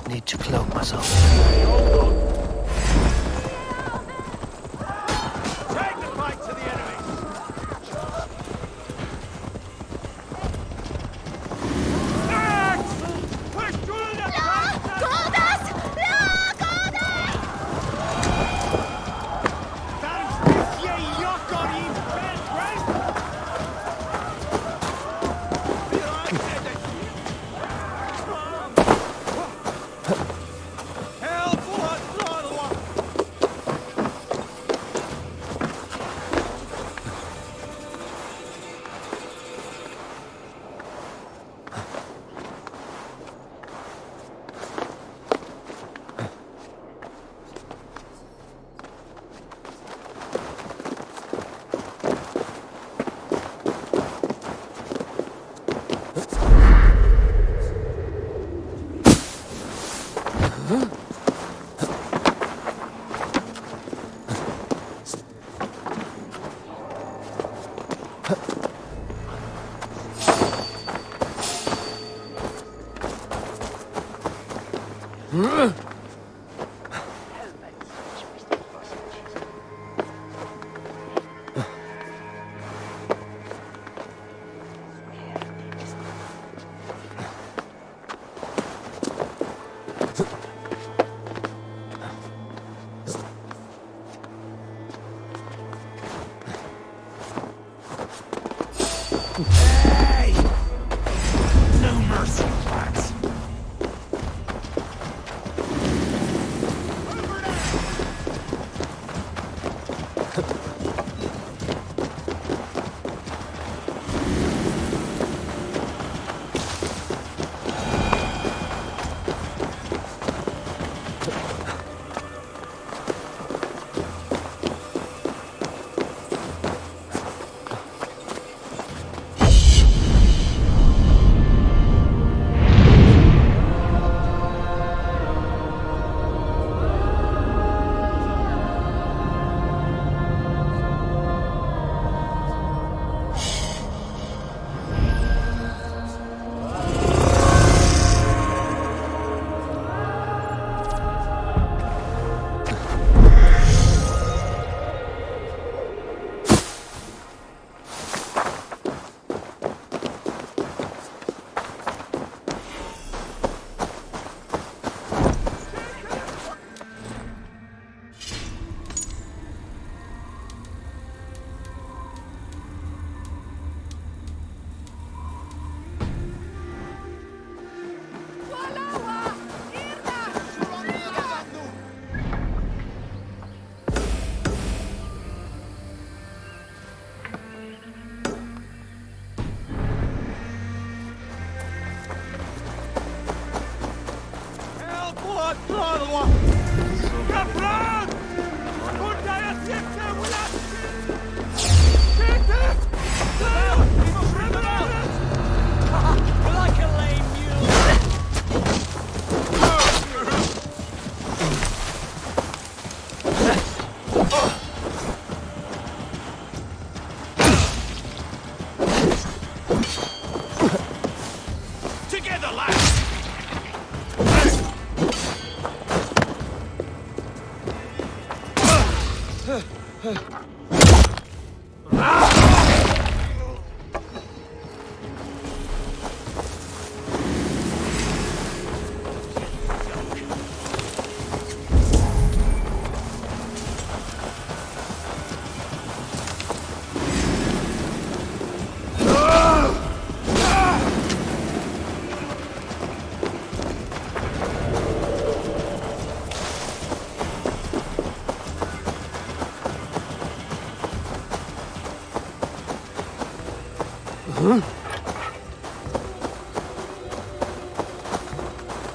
Need to cloak myself. Take the fight to the enemy! Hey! No mercy, lads.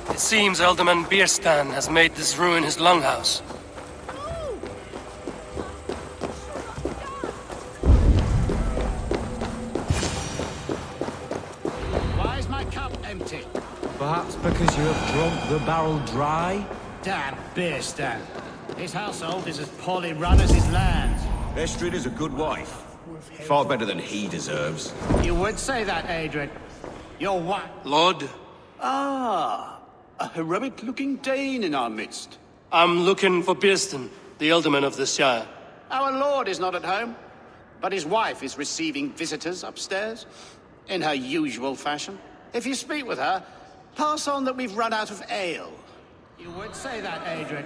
It seems Alderman Bierstan has made this ruin his longhouse. Why is my cup empty? Perhaps because you have drunk the barrel dry? Damn beer stand. His household is as poorly run as his land. Estrid is a good wife. Far better than he deserves. You would say that, Adrian. Your what? Lord, Ah, a heroic-looking Dane in our midst. I'm looking for Bierstan, the Alderman of the Shire. Our lord is not at home, but his wife is receiving visitors upstairs, in her usual fashion. If you speak with her, pass on that we've run out of ale. You would say that, Adrian.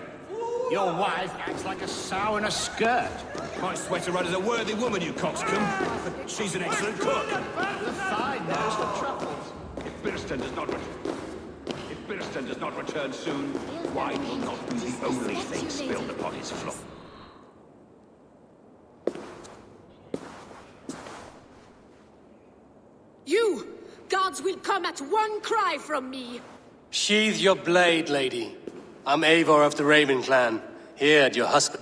Your wife acts like a sow in a skirt. My sweater run is a worthy woman, you coxcomb. She's an excellent cook. The fine nose for truffles. If Birston does not return soon, wine will not be the only thing spilled upon his floor. You! Gods will come at one cry from me! Sheathe your blade, lady. I'm Eivor of the Raven clan, here at your husband.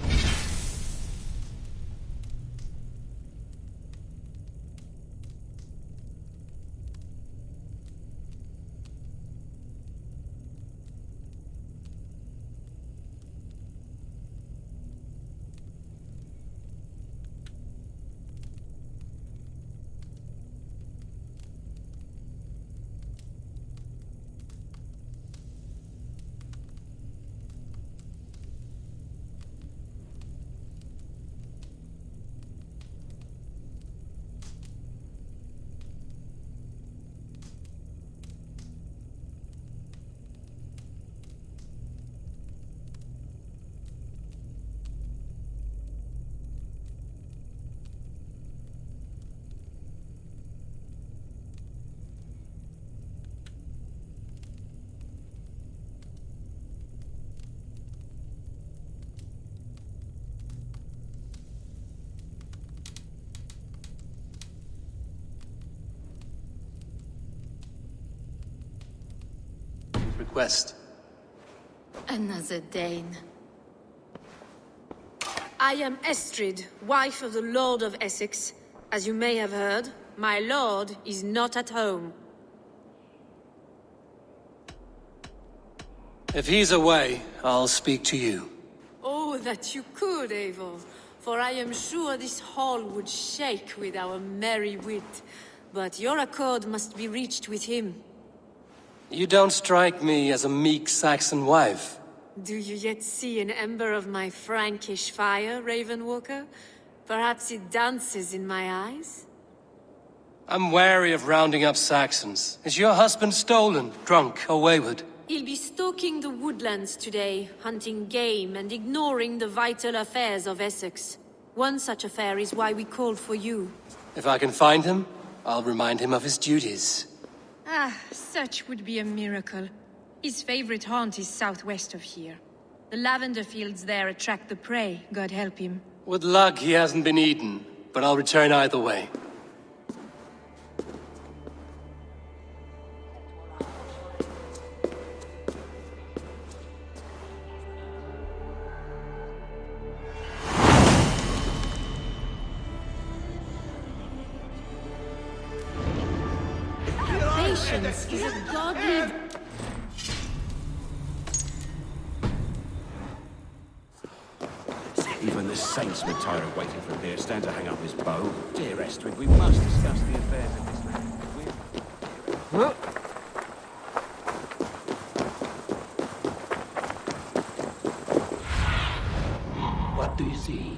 Request. Another Dane. I am Estrid, wife of the Lord of Essex. As you may have heard, my lord is not at home. If he's away, I'll speak to you. Oh, that you could, Eivor. For I am sure this hall would shake with our merry wit. But your accord must be reached with him. You don't strike me as a meek Saxon wife. Do you yet see an ember of my Frankish fire, Ravenwalker? Perhaps it dances in my eyes? I'm wary of rounding up Saxons. Is your husband stolen, drunk, or wayward? He'll be stalking the woodlands today, hunting game and ignoring the vital affairs of Essex. One such affair is why we called for you. If I can find him, I'll remind him of his duties. Ah, such would be a miracle. His favorite haunt is southwest of here. The lavender fields there attract the prey, God help him. With luck, he hasn't been eaten, but I'll return either way. Patience is a godly... Even the saints would tire of waiting for Bierstan to hang up his bow. Dear Estrid, we must discuss the affairs of this land. What do you see?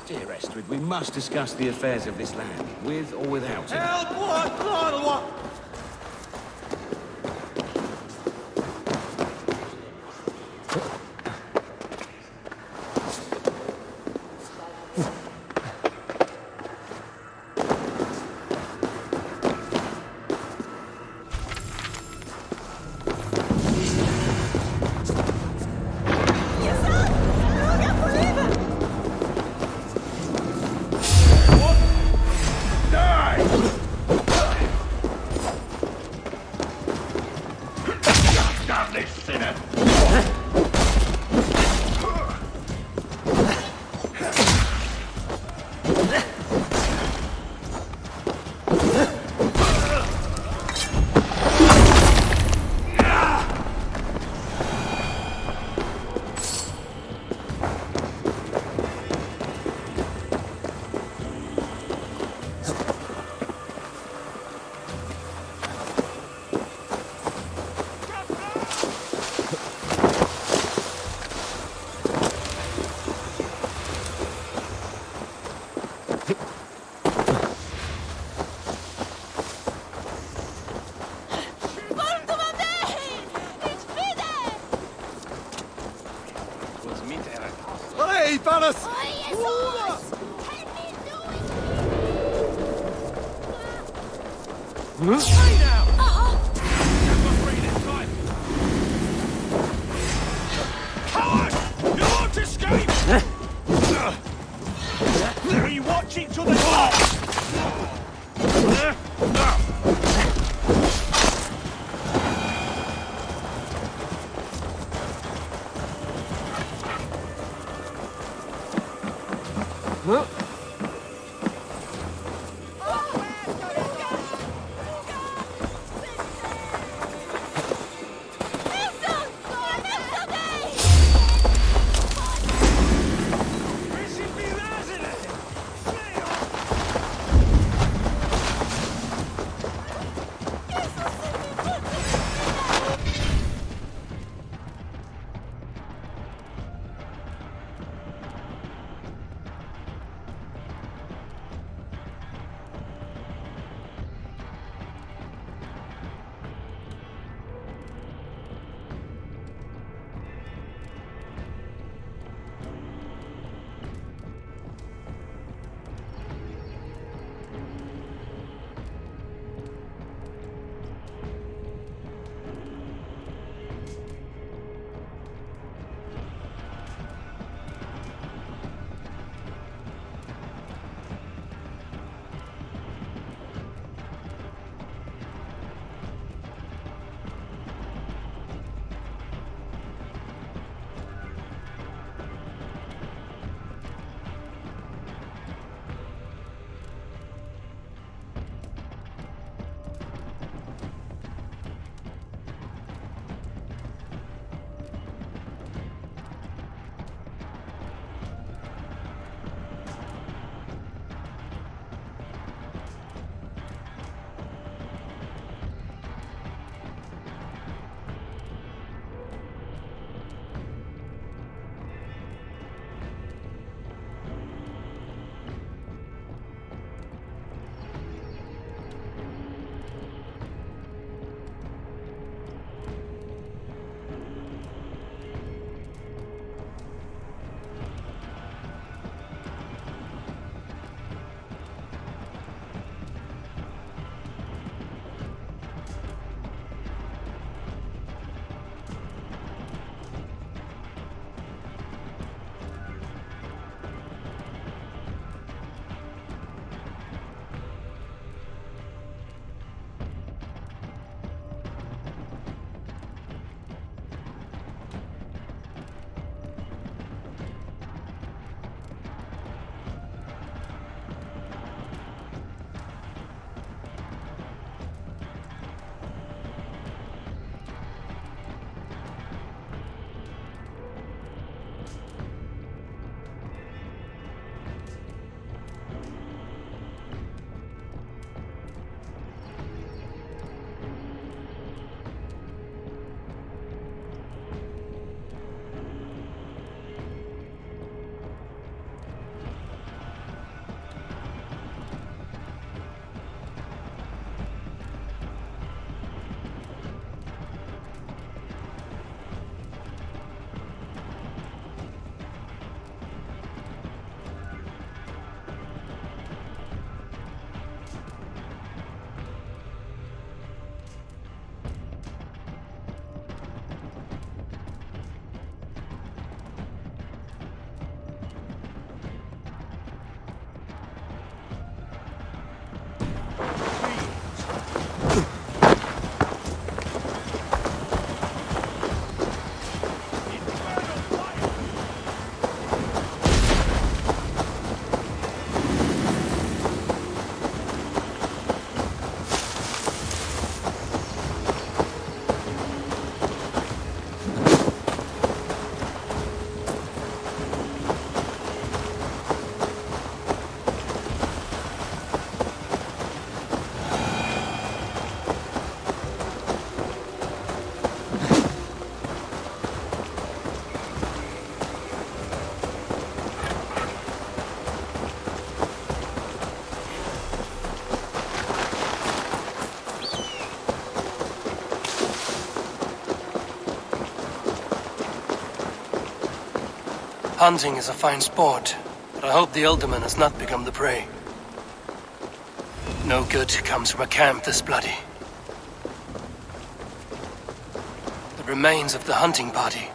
Dear Estrid, we must discuss the affairs of this land, with or without him. Help! What? Jesus! Hey now! You've got free this time! Coward! You won't escape! We watch each other fight! Hunting is a fine sport, but I hope the Elderman has not become the prey. No good comes from a camp this bloody. The remains of the hunting party.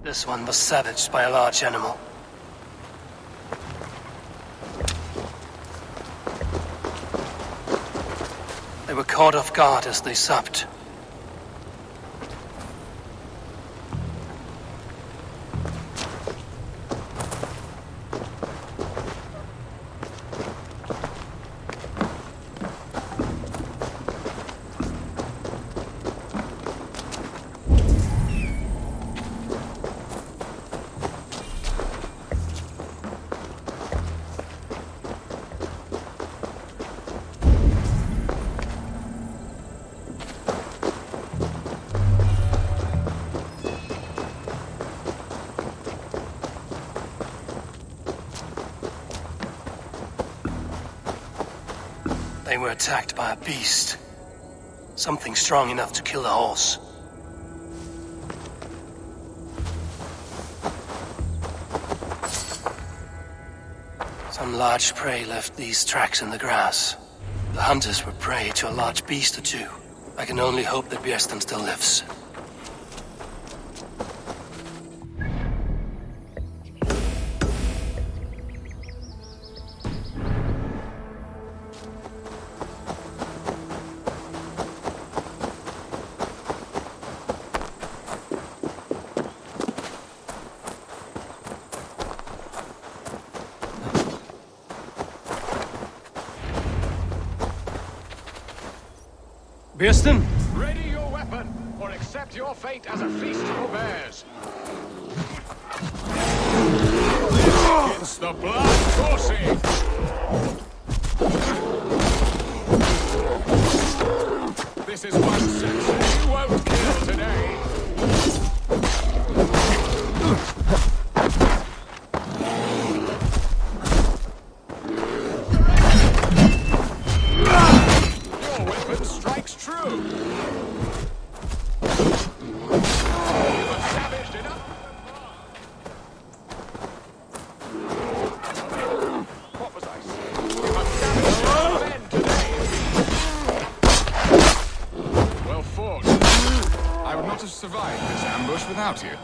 This one was savaged by a large animal. They were caught off guard as they supped. They were attacked by a beast. Something strong enough to kill a horse. Some large prey left these tracks in the grass. The hunters were prey to a large beast or two. I can only hope that Bjersten still lives. Bjersten? Ready your weapon, or accept your fate as a feast for bears. It's the blood coursing! This is one Saxon you won't kill today. Your weapon strikes true. You have savaged enough. What was I saying? You have savaged enough men today. Well fought. I would not have survived this ambush without you.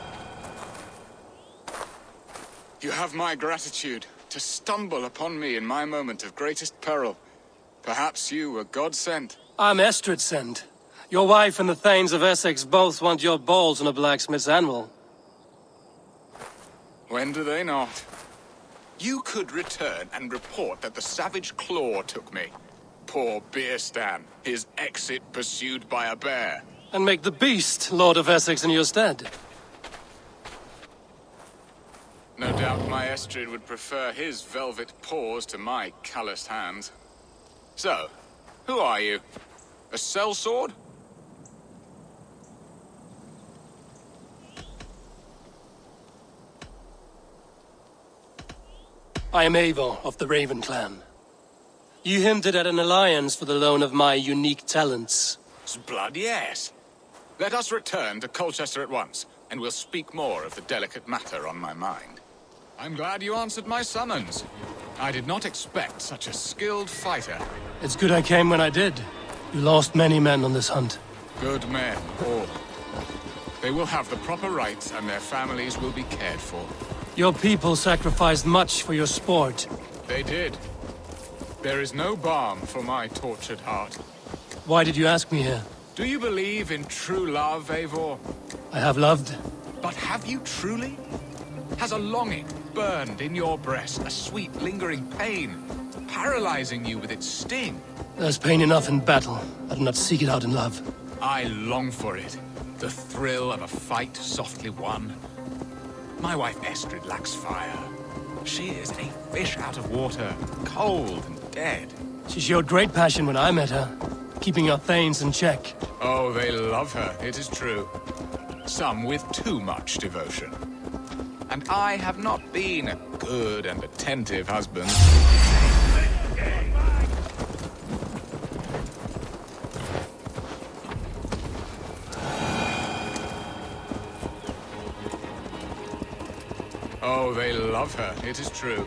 You have my gratitude to stumble upon me in my moment of greatest peril. Perhaps you were God-sent. I'm Estrid sent. Your wife and the Thanes of Essex both want your balls on a blacksmith's anvil. When do they not? You could return and report that the savage claw took me. Poor Bierstan, his exit pursued by a bear. And make the beast Lord of Essex in your stead. No doubt my Estrid would prefer his velvet paws to my calloused hands. So, who are you? A sellsword? I am Eivor of the Raven clan. You hinted at an alliance for the loan of my unique talents. Blood, yes. Let us return to Colchester at once, and we'll speak more of the delicate matter on my mind. I'm glad you answered my summons. I did not expect such a skilled fighter. It's good I came when I did. You lost many men on this hunt. Good men, all. They will have the proper rights, and their families will be cared for. Your people sacrificed much for your sport. They did. There is no balm for my tortured heart. Why did you ask me here? Do you believe in true love, Eivor? I have loved. But have you truly? Has a longing burned in your breast, a sweet, lingering pain, paralyzing you with its sting? There's pain enough in battle. I do not seek it out in love. I long for it. The thrill of a fight softly won. My wife Estrid lacks fire. She is a fish out of water, cold and dead. She showed great passion when I met her, keeping our thanes in check. Oh, they love her, it is true. Some with too much devotion. And I have not been a good and attentive husband. Oh, they love her, it is true.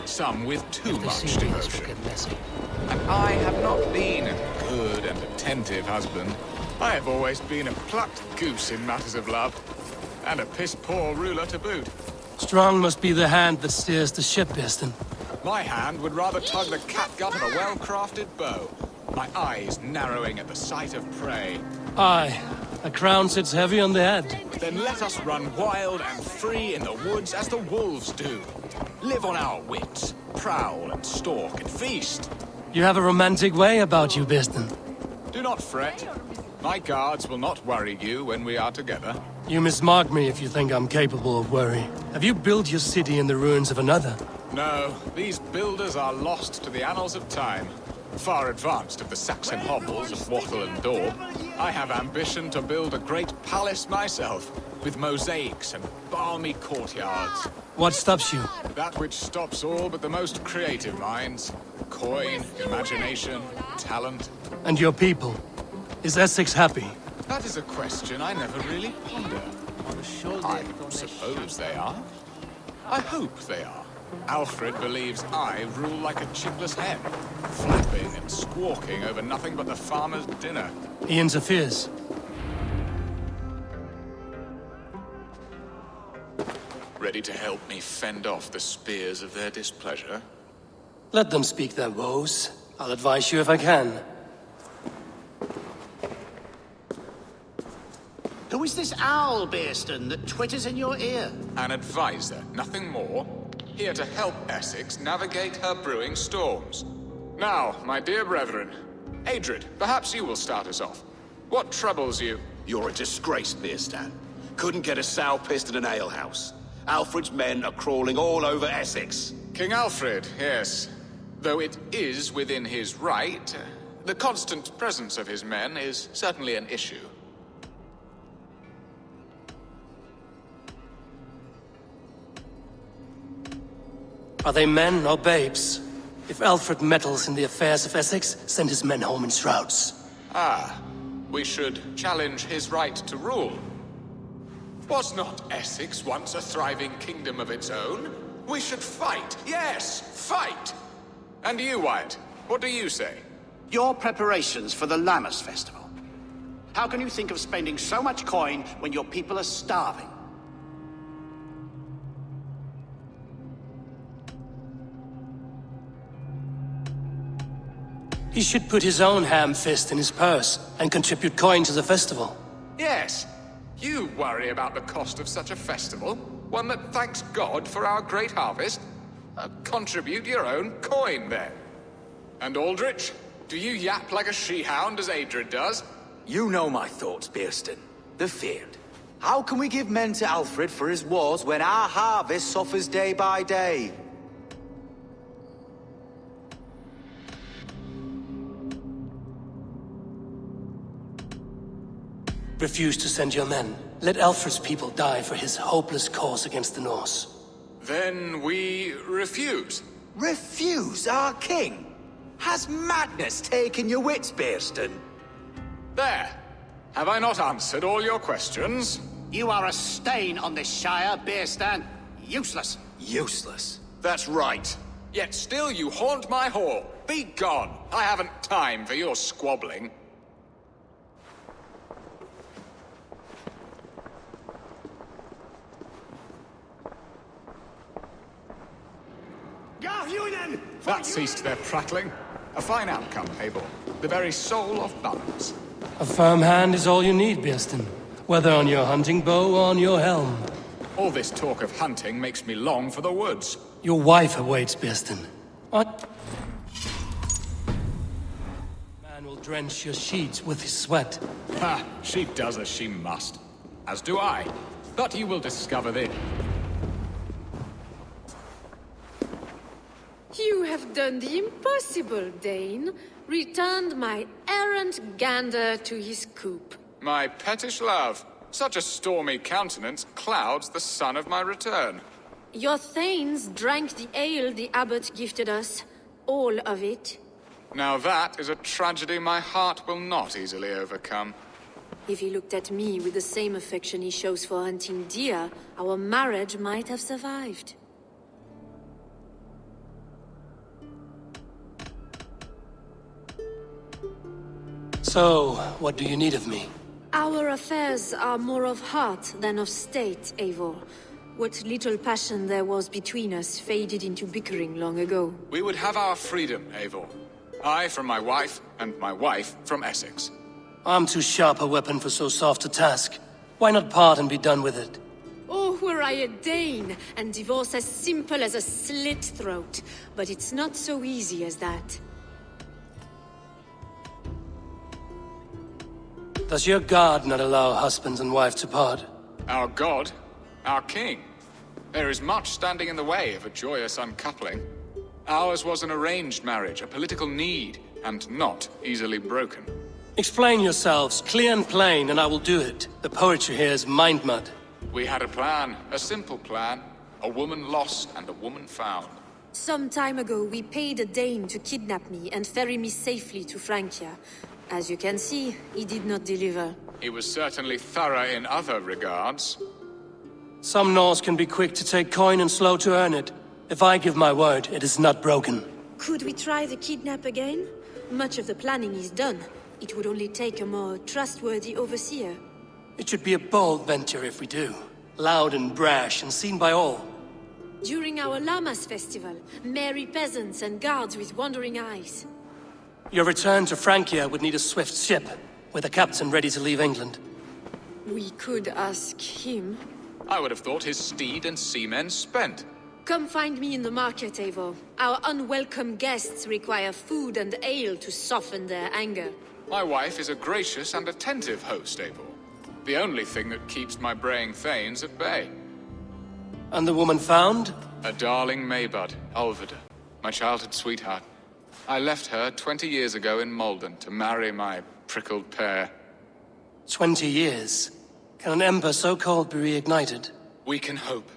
Some with too much devotion. And I have not been a good and attentive husband. I have always been a plucked goose in matters of love. And a piss-poor ruler to boot. Strong must be the hand that steers the ship, Biston. My hand would rather tug the catgut of a well-crafted bow. My eyes narrowing at the sight of prey. Aye, a crown sits heavy on the head. Then let us run wild and free in the woods as the wolves do. Live on our wits, prowl and stalk and feast. You have a romantic way about you, Biston. Do not fret. My guards will not worry you when we are together. You mismark me if you think I'm capable of worry. Have you built your city in the ruins of another? No, these builders are lost to the annals of time. Far advanced of the Saxon hovels of wattle and daub. I have ambition to build a great palace myself, with mosaics and balmy courtyards. What stops you? That which stops all but the most creative minds. Coin, imagination, talent. And your people? Is Essex happy? That is a question I never really ponder. I suppose they are. I hope they are. Alfred believes I rule like a chipless hen, flapping and squawking over nothing but the farmer's dinner. He interferes. Ready to help me fend off the spears of their displeasure? Let them speak their woes. I'll advise you if I can. Who is this owl, Bearston, that twitters in your ear? An advisor, nothing more. Here to help Essex navigate her brewing storms. Now, my dear brethren, Adrid, perhaps you will start us off. What troubles you? You're a disgrace, Beerstan. Couldn't get a sow pissed in an alehouse. Alfred's men are crawling all over Essex. King Alfred, yes. Though it is within his right, the constant presence of his men is certainly an issue. Are they men or babes? If Alfred meddles in the affairs of Essex, send his men home in shrouds. Ah, we should challenge his right to rule. Was not Essex once a thriving kingdom of its own? We should fight, yes, fight! And you, Wyatt, what do you say? Your preparations for the Lammas festival. How can you think of spending so much coin when your people are starving? He should put his own ham fist in his purse and contribute coin to the festival. Yes, you worry about the cost of such a festival, one that thanks God for our great harvest. Contribute your own coin, then. And Aldrich, do you yap like a she-hound as Adrid does? You know my thoughts, Bearston. The feared. How can we give men to Alfred for his wars when our harvest suffers day by day? Refuse to send your men. Let Alfred's people die for his hopeless cause against the Norse. Then we refuse. Refuse our king? Has madness taken your wits, Bearston? There. Have I not answered all your questions? You are a stain on this Shire, Beerstan. Useless. Useless. That's right. Yet still you haunt my hall. Be gone. I haven't time for your squabbling. That ceased their prattling. A fine outcome, Abel. The very soul of balance. A firm hand is all you need, Birston. Whether on your hunting bow or on your helm. All this talk of hunting makes me long for the woods. Your wife awaits, Birston. What? Man will drench your sheets with his sweat. Ha! She does as she must. As do I. But you will discover this. You have done the impossible, Dane. Returned my errant gander to his coop. My pettish love. Such a stormy countenance clouds the sun of my return. Your thanes drank the ale the abbot gifted us. All of it. Now that is a tragedy my heart will not easily overcome. If he looked at me with the same affection he shows for hunting deer, our marriage might have survived. So, what do you need of me? Our affairs are more of heart than of state, Eivor. What little passion there was between us faded into bickering long ago. We would have our freedom, Eivor. I from my wife, and my wife from Essex. I'm too sharp a weapon for so soft a task. Why not part and be done with it? Oh, were I a Dane, and divorce as simple as a slit throat. But it's not so easy as that. Does your god not allow husbands and wife to part? Our god? Our king? There is much standing in the way of a joyous uncoupling. Ours was an arranged marriage, a political need, and not easily broken. Explain yourselves, clear and plain, and I will do it. The poetry here is mind mud. We had a plan, a simple plan. A woman lost and a woman found. Some time ago, we paid a Dane to kidnap me and ferry me safely to Francia. As you can see, he did not deliver. He was certainly thorough in other regards. Some Norse can be quick to take coin and slow to earn it. If I give my word, it is not broken. Could we try the kidnap again? Much of the planning is done. It would only take a more trustworthy overseer. It should be a bold venture if we do. Loud and brash and seen by all. During our Llamas festival, merry peasants and guards with wandering eyes. Your return to Francia would need a swift ship, with a captain ready to leave England. We could ask him. I would have thought his steed and seamen spent. Come find me in the market, Eivor. Our unwelcome guests require food and ale to soften their anger. My wife is a gracious and attentive host, Eivor. The only thing that keeps my braying thanes at bay. And the woman found? A darling Maybud, Alvida, my childhood sweetheart. I left her 20 years ago in Malden to marry my prickled pear. 20 years? Can an ember so cold be reignited? We can hope.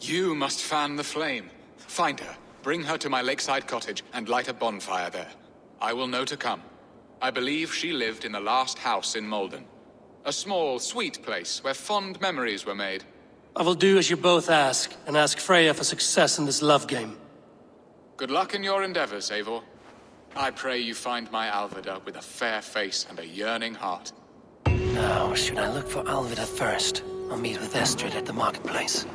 You must fan the flame. Find her, bring her to my lakeside cottage, and light a bonfire there. I will know to come. I believe she lived in the last house in Malden. A small, sweet place where fond memories were made. I will do as you both ask, and ask Freya for success in this love game. Good luck in your endeavors, Eivor. I pray you find my Alvida with a fair face and a yearning heart. Now, should I look for Alvida first? I'll meet with Estrid at the marketplace.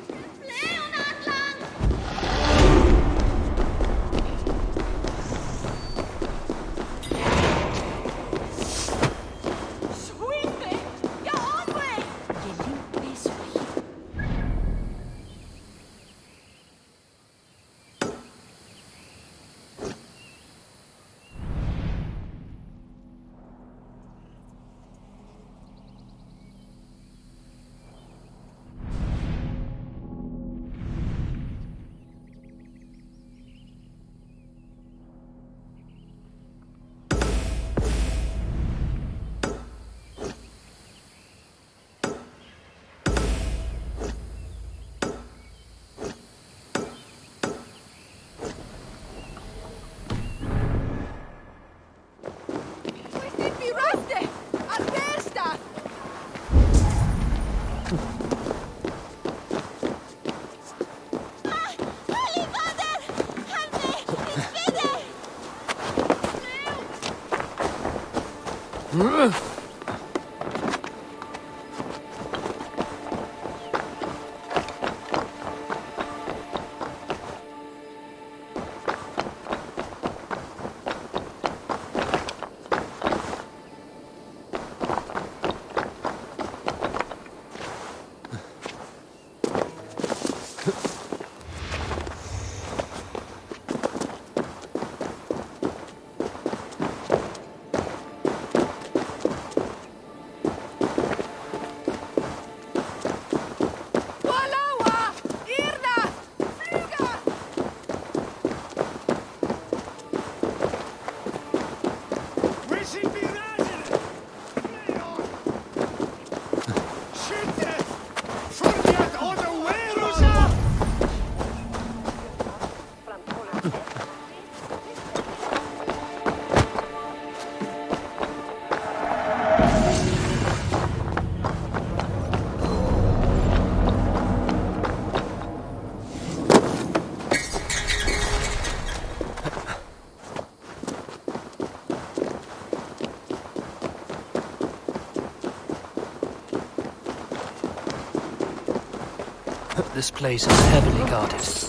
This place is heavily guarded.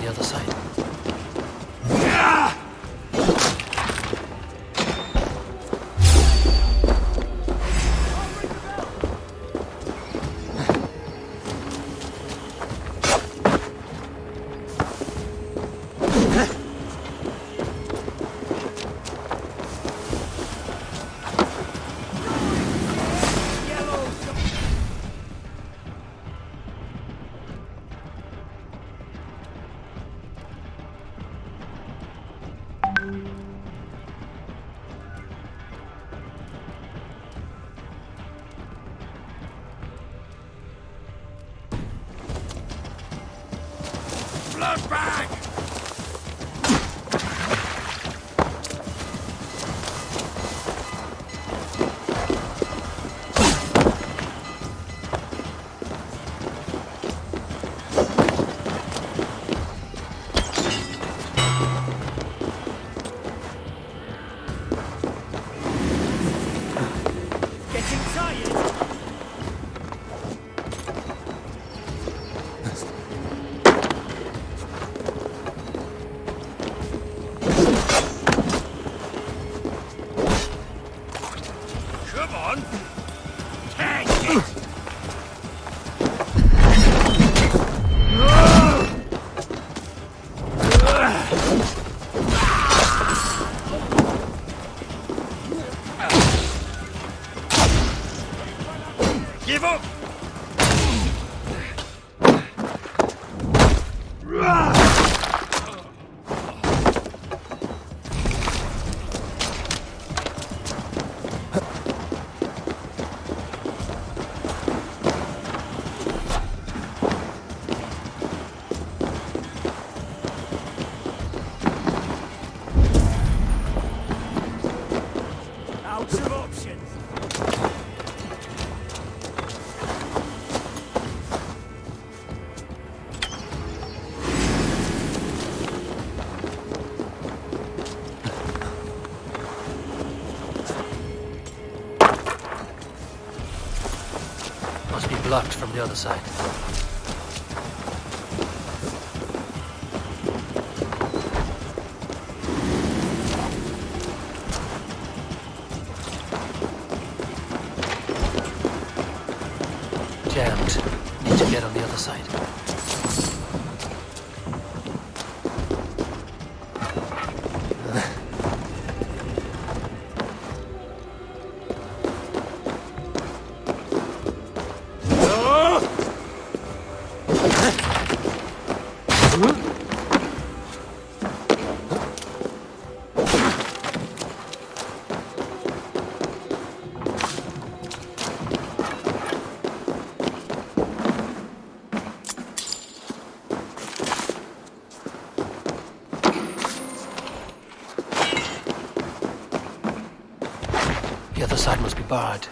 the other side. Must be blocked from the other side. Jammed. Need to get on the other side. The other side must be barred.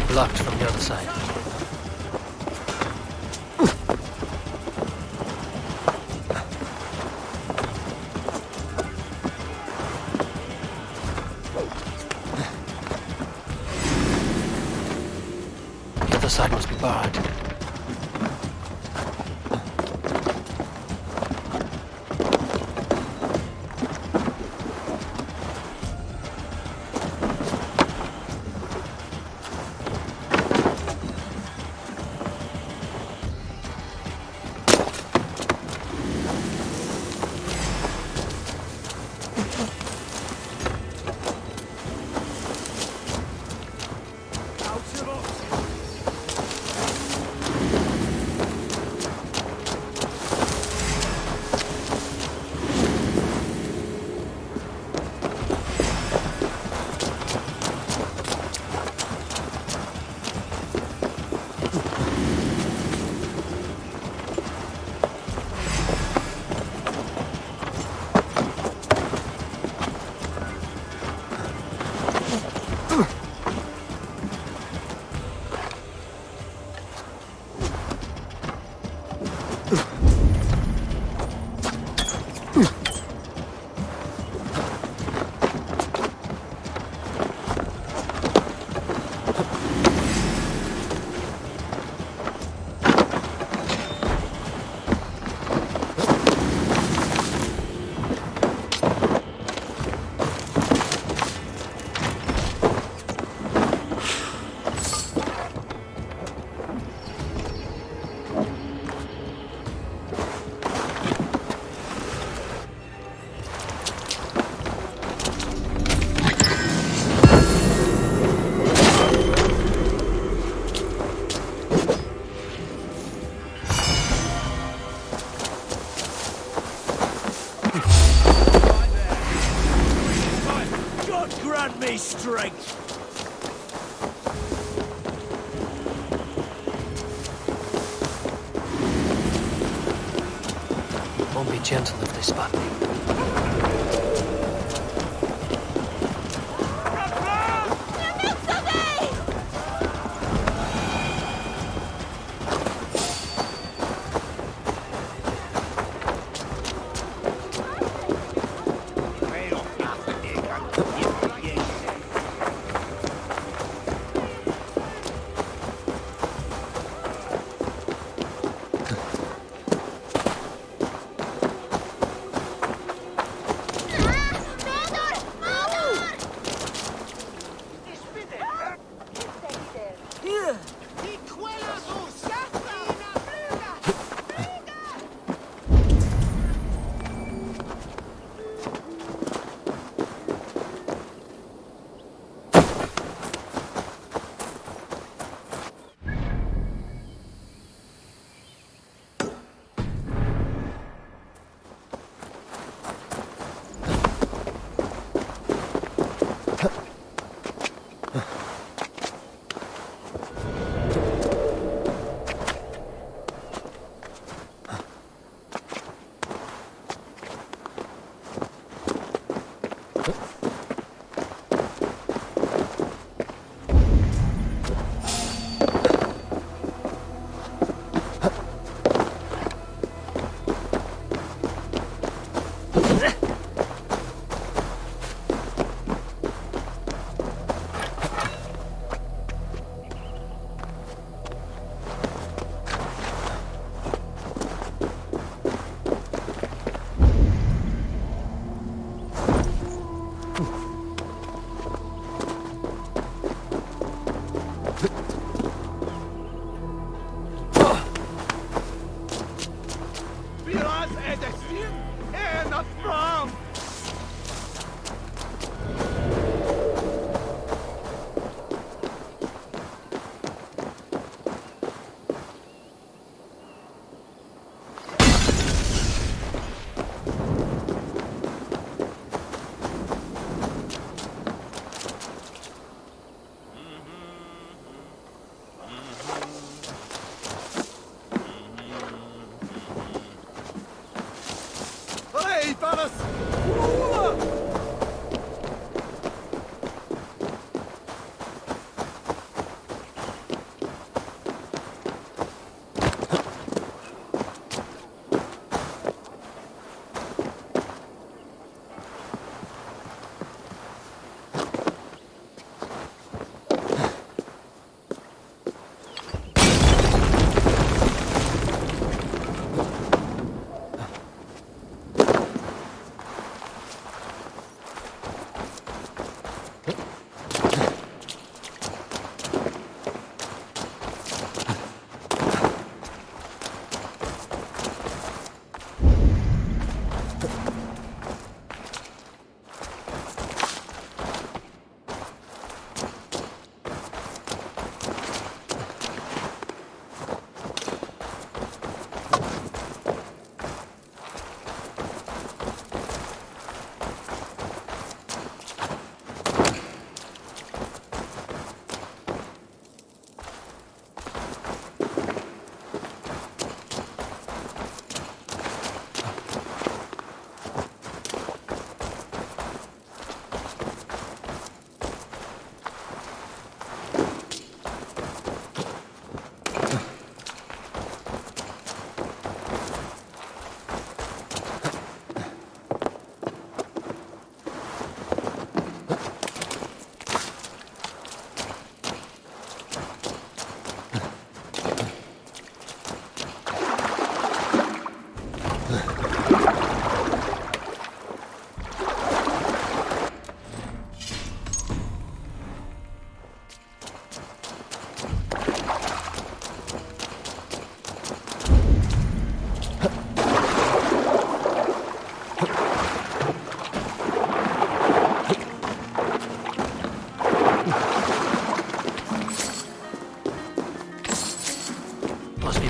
Blocked from the other side. other side must be barred. God grant me strength! Won't be gentle if they spot me.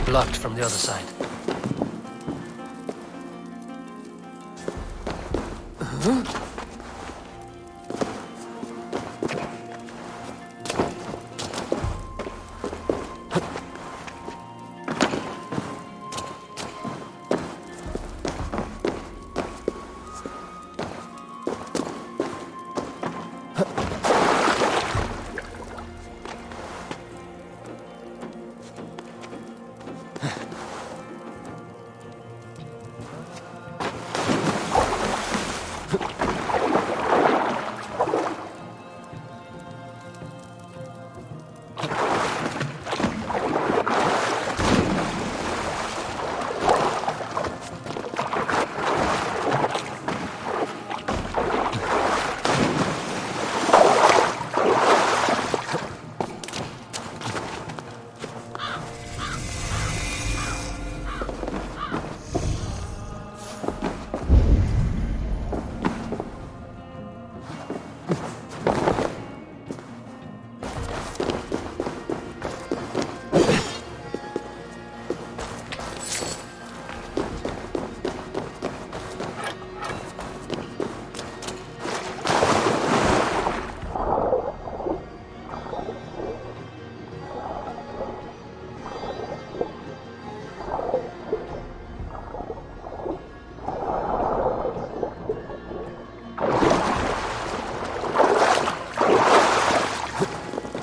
blocked from the other side.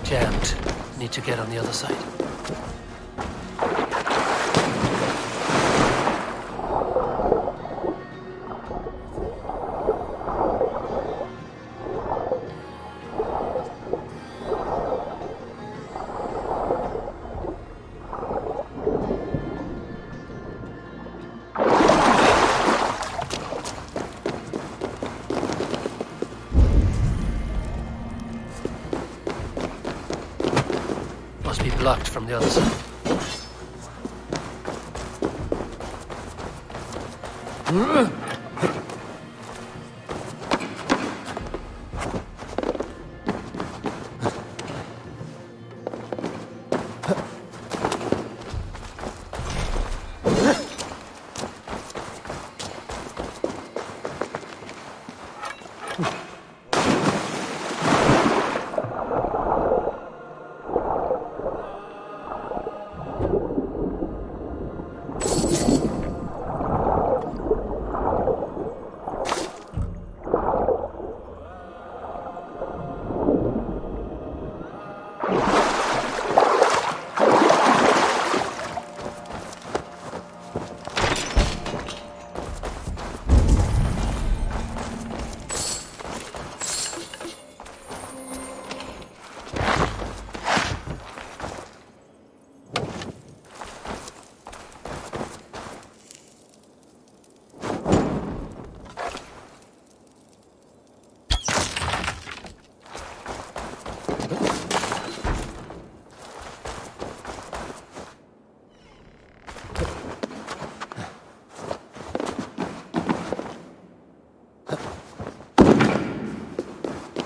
Jammed. Need to get on the other side. Must be blocked from the other side.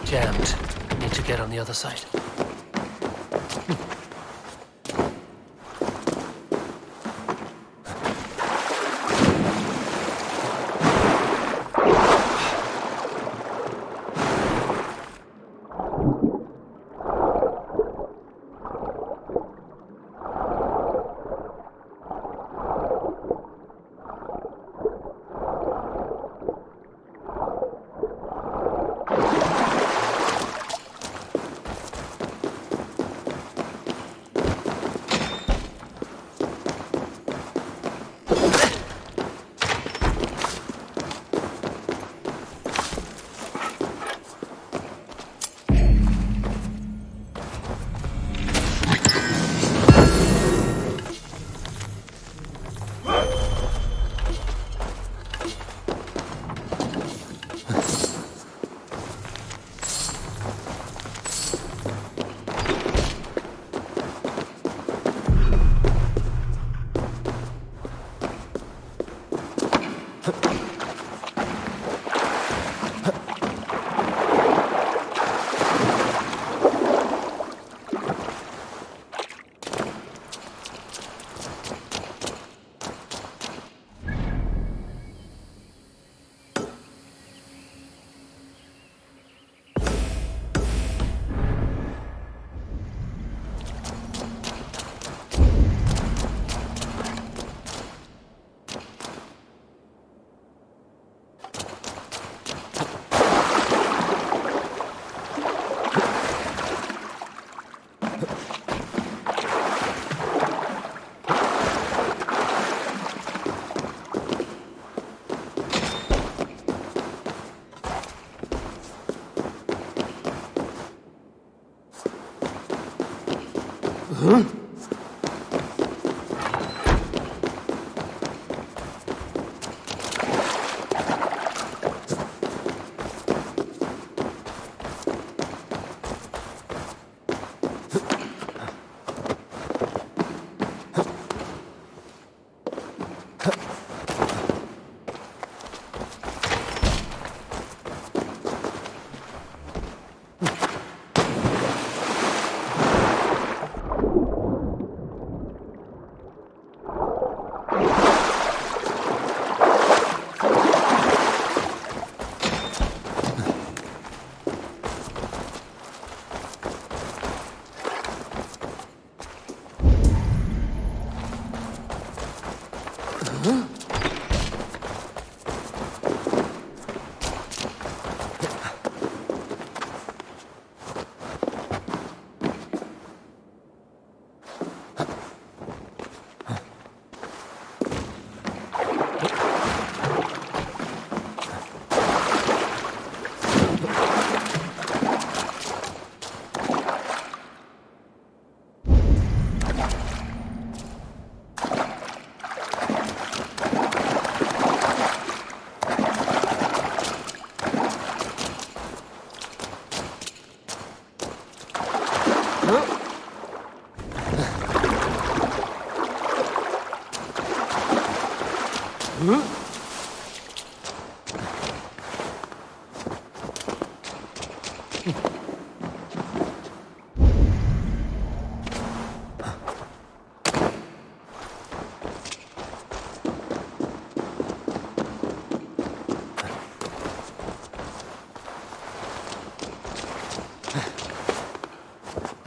Jammed. Need to get on the other side.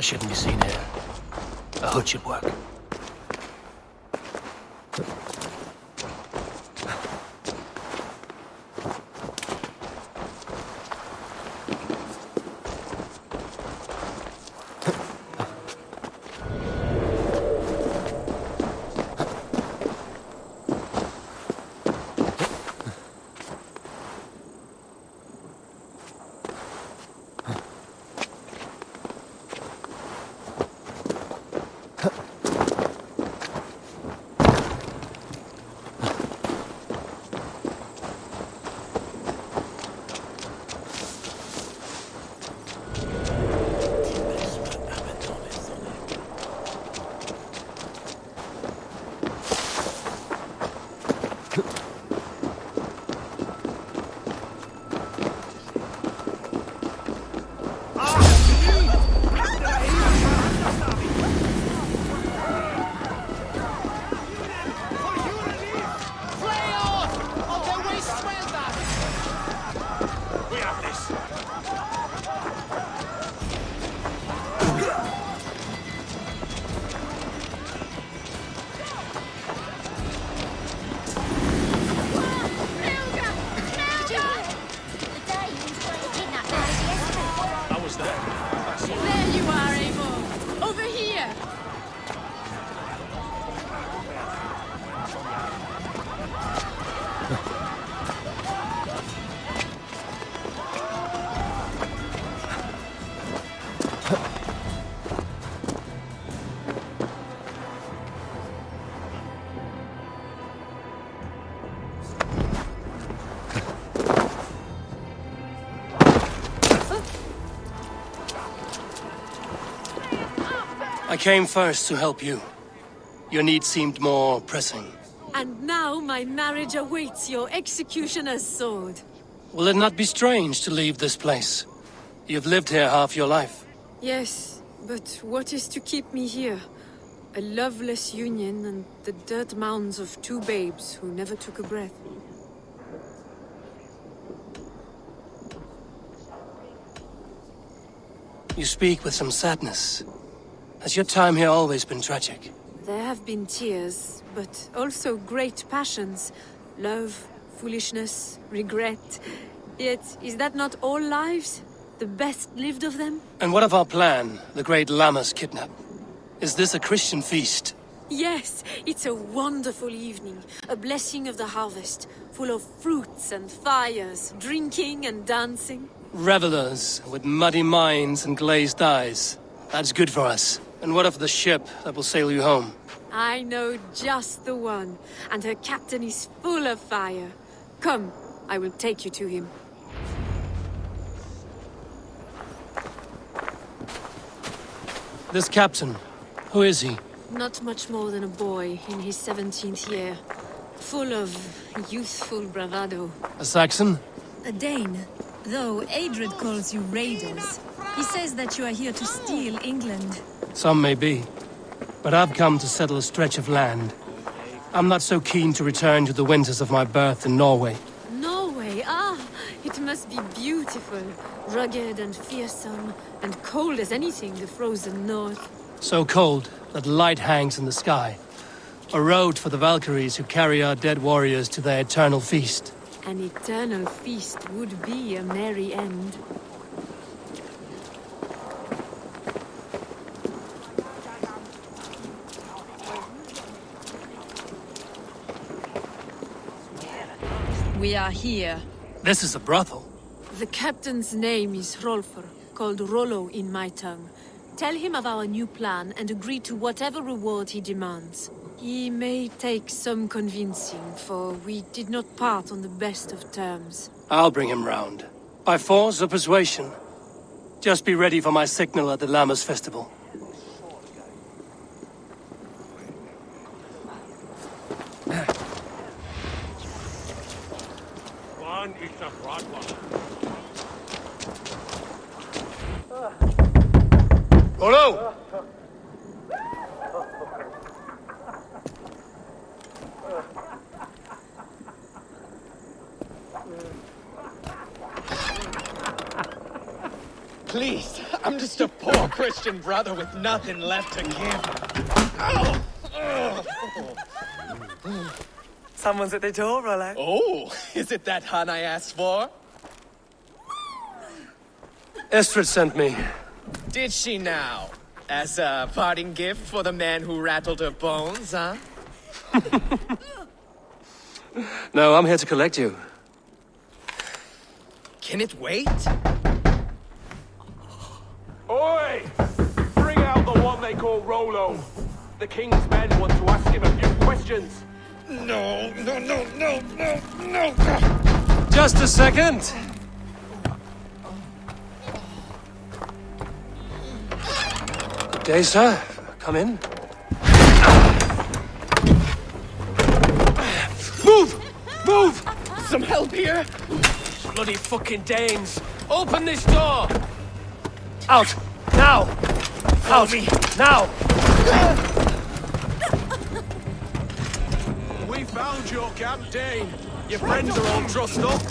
I shouldn't be seen here. A hood should work. There you are, Abel. Over here. I came first to help you. Your need seemed more pressing. And now my marriage awaits your executioner's sword. Will it not be strange to leave this place? You've lived here half your life. Yes, but what is to keep me here? A loveless union and the dirt mounds of two babes who never took a breath. You speak with some sadness. Has your time here always been tragic? There have been tears, but also great passions. Love, foolishness, regret. Yet, is that not all lives? The best lived of them? And what of our plan, the great Lamma's kidnap? Is this a Christian feast? Yes, it's a wonderful evening. A blessing of the harvest, full of fruits and fires, drinking and dancing. Revelers with muddy minds and glazed eyes. That's good for us. And what of the ship that will sail you home? I know just the one, and her captain is full of fire. Come, I will take you to him. This captain, who is he? Not much more than a boy in his 17th year. Full of youthful bravado. A Saxon? A Dane. Though Adred calls you raiders. He says that you are here to steal England. Some may be. But I've come to settle a stretch of land. I'm not so keen to return to the winters of my birth in Norway. Norway? Ah, it must be beautiful. Rugged and fearsome, and cold as anything the frozen north. So cold that light hangs in the sky. A road for the Valkyries who carry our dead warriors to their eternal feast. An eternal feast would be a merry end. We are here. This is a brothel. The captain's name is Hrolfr, called Rollo in my tongue. Tell him of our new plan and agree to whatever reward he demands. He may take some convincing, for we did not part on the best of terms. I'll bring him round. By force or persuasion. Just be ready for my signal at the Lammas festival. One is a broad one. Rollo! Please, I'm just a poor Christian brother with nothing left to give. Someone's at the door, Rollo. Oh, is it that hun I asked for? Estrid sent me. Did she now? As a parting gift for the man who rattled her bones, huh? No, I'm here to collect you. Can it wait? Oi! Bring out the one they call Rollo. The king's men want to ask him a few questions. No. Just a second. Good day, sir. Come in. Move! Some help here? Bloody fucking Danes! Open this door! Out! Now! Out! me. Now! We found your camp, Dane. Your friends are all trussed up.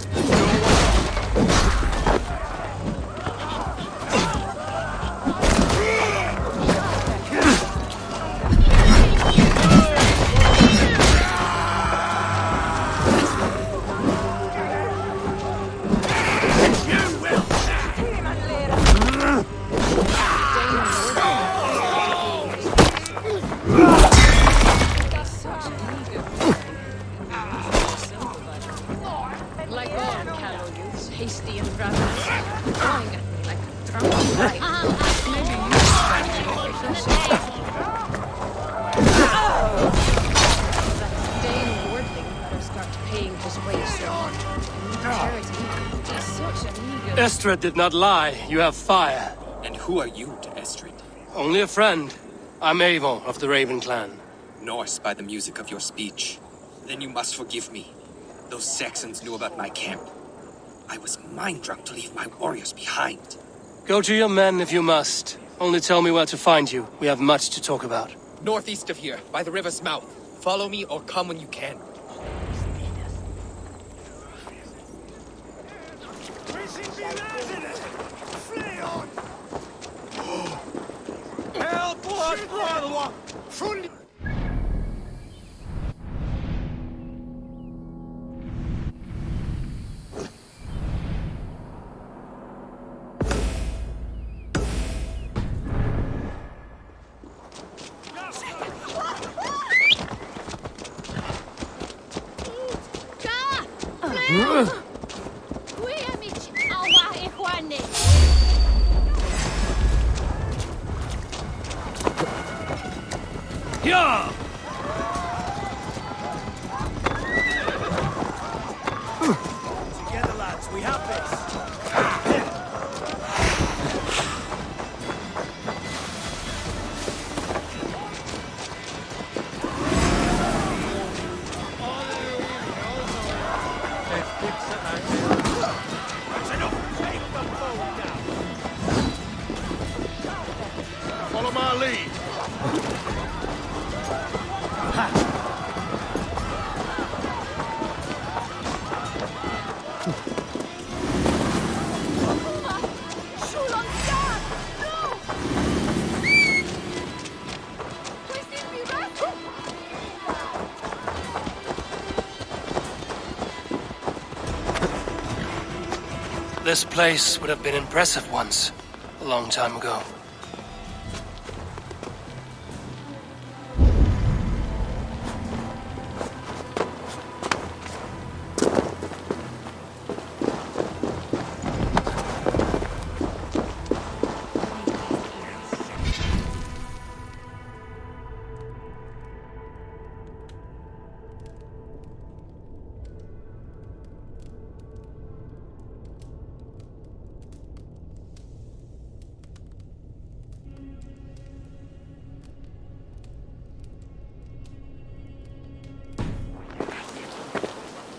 Like all callow youths, hasty and ravenous, clawing at me like a drunken bride. Maybe you That Dane wordling better start paying his way soon. Charity is such an eager... Estrid did not lie. You have fire. And who are you to Estrid? Only a friend. I'm Avon of the Raven clan. Norse by the music of your speech. Then you must forgive me. Those Saxons knew about my camp. I was mind-drunk to leave my warriors behind. Go to your men if you must. Only tell me where to find you. We have much to talk about. Northeast of here, by the river's mouth. Follow me or come when you can. Yeah! Together, lads, we have this. Follow my lead. This place would have been impressive once, a long time ago.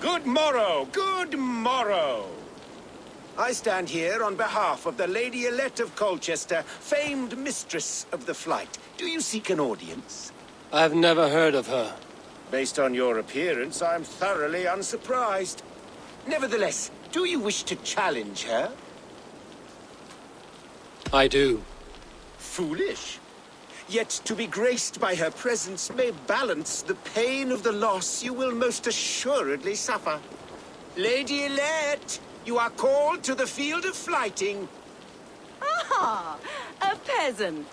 Good morrow, good morrow. I stand here on behalf of the Lady Elette of Colchester, famed mistress of the flight. Do you seek an audience? I've never heard of her. Based on your appearance, I'm thoroughly unsurprised. Nevertheless, do you wish to challenge her? I do. Foolish. Yet to be graced by her presence may balance the pain of the loss you will most assuredly suffer. Lady Elette, you are called to the field of flighting. Ah, a peasant.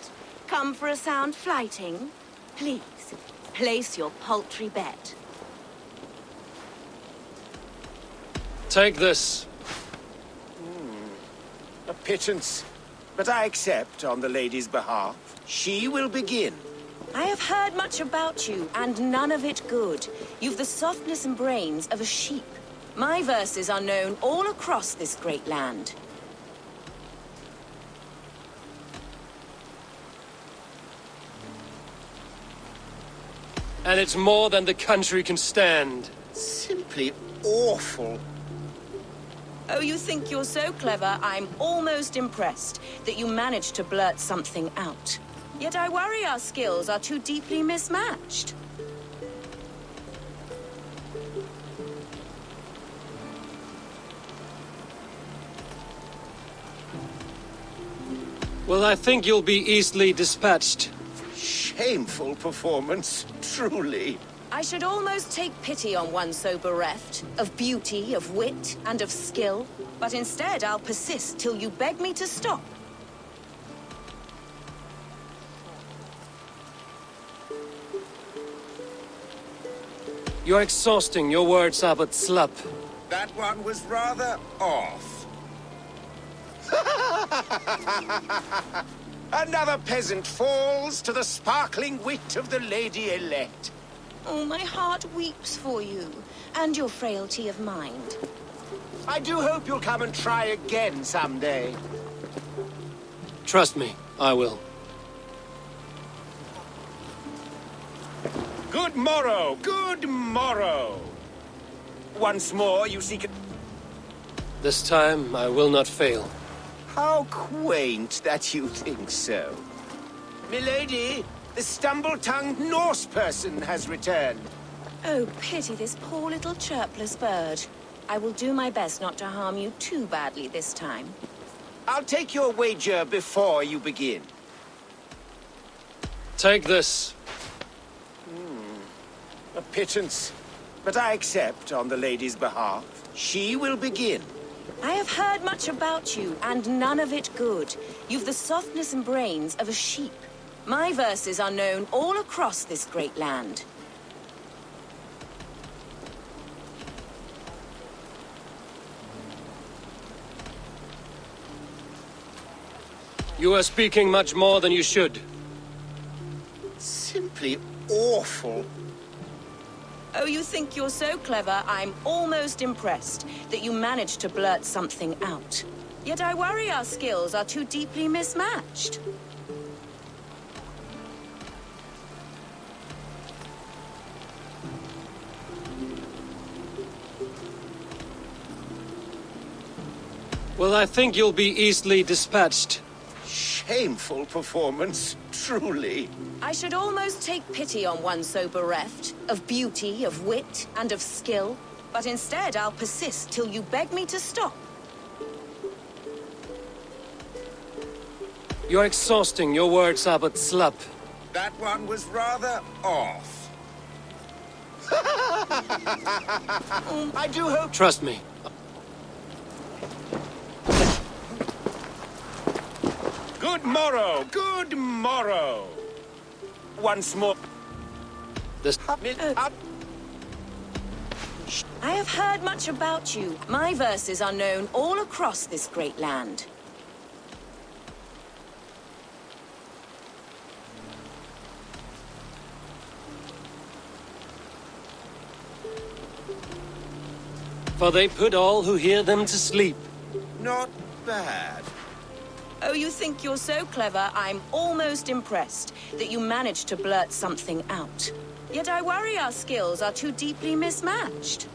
Come for a sound flighting? Please, place your paltry bet. Take this. A pittance. But I accept on the lady's behalf. She will begin. I have heard much about you, and none of it good. You've the softness and brains of a sheep. My verses are known all across this great land. And it's more than the country can stand. Simply awful. Oh, you think you're so clever, I'm almost impressed that you managed to blurt something out. Yet I worry our skills are too deeply mismatched. Well, I think you'll be easily dispatched. Shameful performance, truly. I should almost take pity on one so bereft, of beauty, of wit, and of skill. But instead, I'll persist till you beg me to stop. You're exhausting. Your words are but slap. That one was rather off. Another peasant falls to the sparkling wit of the Lady Elette. Oh, my heart weeps for you, and your frailty of mind. I do hope you'll come and try again someday. Trust me, I will. Good morrow, good morrow. Once more, you seek a... This time, I will not fail. How quaint that you think so. Milady, the stumble-tongued Norse person has returned. Oh, pity this poor little chirpless bird. I will do my best not to harm you too badly this time. I'll take your wager before you begin. Take this. A pittance. But I accept on the lady's behalf. She will begin. I have heard much about you, and none of it good. You've the softness and brains of a sheep. My verses are known all across this great land. You are speaking much more than you should. Simply awful. Oh, you think you're so clever, I'm almost impressed that you managed to blurt something out. Yet I worry our skills are too deeply mismatched. Well, I think you'll be easily dispatched. Shameful performance, truly. I should almost take pity on one so bereft of beauty, of wit, and of skill. But instead, I'll persist till you beg me to stop. You're exhausting. Your words are but slap. That one was rather off. I do hope... Trust me. Good morrow! Good morrow! Once more... This... I have heard much about you. My verses are known all across this great land. For they put all who hear them to sleep. Not bad. Oh, you think you're so clever, I'm almost impressed that you managed to blurt something out. Yet I worry our skills are too deeply mismatched.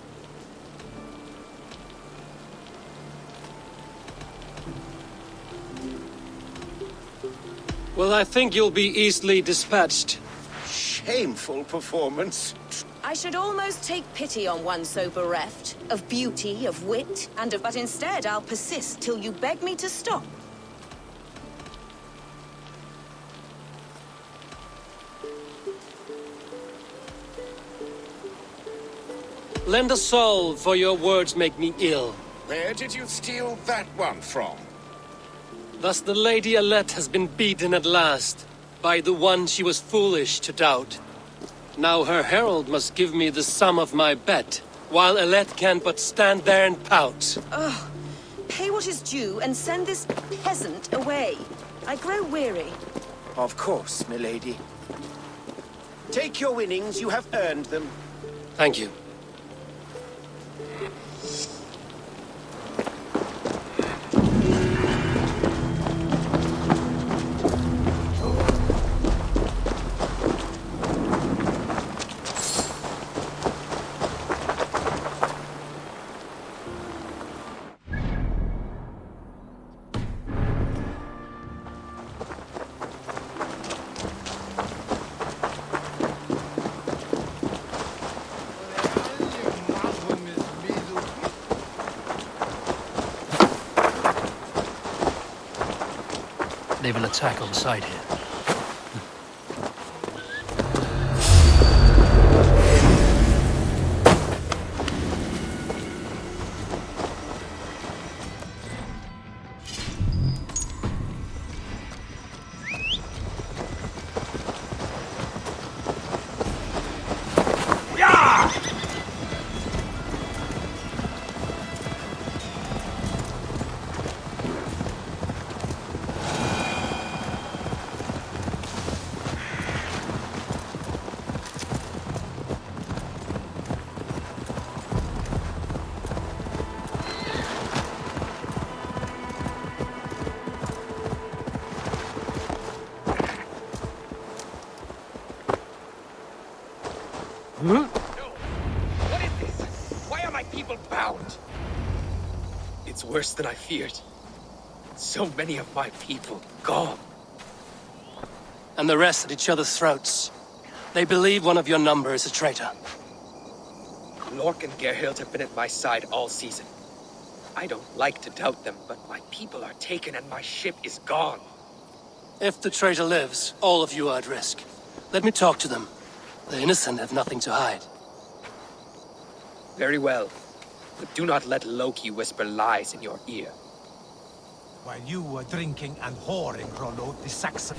Well, I think you'll be easily dispatched. Shameful performance. I should almost take pity on one so bereft of beauty, of wit, and of... But instead, I'll persist till you beg me to stop. Lend a soul, for your words make me ill. Where did you steal that one from? Thus the Lady Alette has been beaten at last, by the one she was foolish to doubt. Now her herald must give me the sum of my bet, while Alette can but stand there and pout. Ugh. Pay what is due and send this peasant away. I grow weary. Of course, milady. Take your winnings, you have earned them. Thank you. They will attack on sight here. No! What is this? Why are my people bound? It's worse than I feared. So many of my people gone. And the rest at each other's throats. They believe one of your number is a traitor. Lork and Gerhild have been at my side all season. I don't like to doubt them, but my people are taken and my ship is gone. If the traitor lives, all of you are at risk. Let me talk to them. The innocent have nothing to hide. Very well. But do not let Loki whisper lies in your ear. While you were drinking and whoring, Rollo, the Saxon...